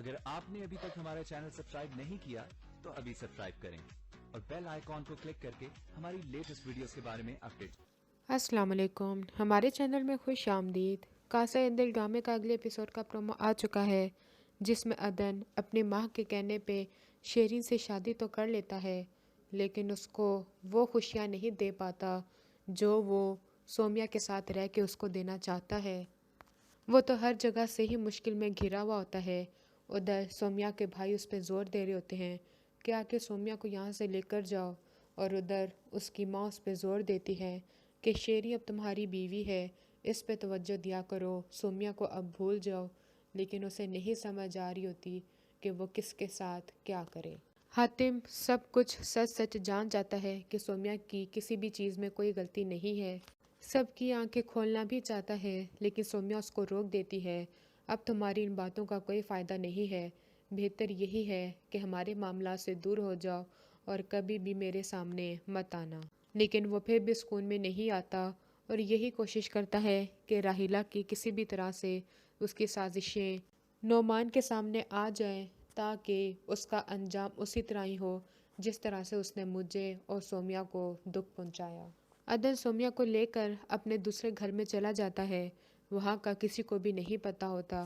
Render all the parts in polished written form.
अगर आपने अभी तक हमारा चैनल सब्सक्राइब नहीं किया तो अभी सब्सक्राइब करें और बेल आइकॉन को क्लिक करके हमारी लेटेस्ट वीडियोस के बारे में अपडेट। अस्सलाम वालेकुम, हमारे चैनल में खुश आमदीद। कासा एंड दिल ड्रामे का अगले एपिसोड का प्रोमो आ चुका है, जिसमें अदन अपनी माँ के कहने पे शेरीन से शादी तो कर लेता है, लेकिन उसको वो खुशियाँ नहीं दे पाता जो वो सोमिया के साथ रह के उसको देना चाहता है। वो तो हर जगह से ही मुश्किल में घिरा हुआ होता है। उधर सोमिया के भाई उस पर ज़ोर दे रहे होते हैं कि आके सोमिया को यहाँ से लेकर जाओ, और उधर उसकी माँ उस पर ज़ोर देती है कि शेरी अब तुम्हारी बीवी है, इस पे तवज्जो दिया करो, सोमिया को अब भूल जाओ। लेकिन उसे नहीं समझ आ रही होती कि वो किसके साथ क्या करे। हातिम सब कुछ सच सच जान जाता है कि सोमिया की किसी भी चीज़ में कोई गलती नहीं है। सबकी आंखें खोलना भी चाहता है, लेकिन सोमिया उसको रोक देती है। अब तुम्हारी इन बातों का कोई फ़ायदा नहीं है, बेहतर यही है कि हमारे मामला से दूर हो जाओ और कभी भी मेरे सामने मत आना। लेकिन वो फिर भी सुकून में नहीं आता और यही कोशिश करता है कि राहिला की किसी भी तरह से उसकी साजिशें नोमान के सामने आ जाएं, ताकि उसका अंजाम उसी तरह ही हो जिस तरह से उसने मुझे और सोमिया को दुख पहुंचाया। अदन सोमिया को लेकर अपने दूसरे घर में चला जाता है। वहाँ का किसी को भी नहीं पता होता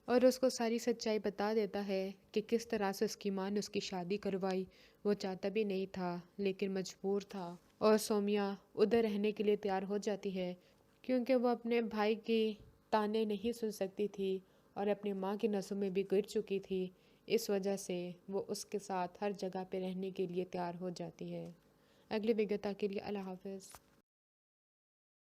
और उसको सारी सच्चाई बता देता है कि किस तरह से उसकी माँ ने उसकी शादी करवाई। वो चाहता भी नहीं था, लेकिन मजबूर था, और सोमिया उधर रहने के लिए तैयार हो जाती है क्योंकि वो अपने भाई की ताने नहीं सुन सकती थी और अपनी माँ की नसों में भी गिर चुकी थी। इस वजह से वो उसके साथ हर जगह पे रहने के लिए तैयार हो जाती है। अगली विज्ञता के लिए अल्लाह हाफ़िज़।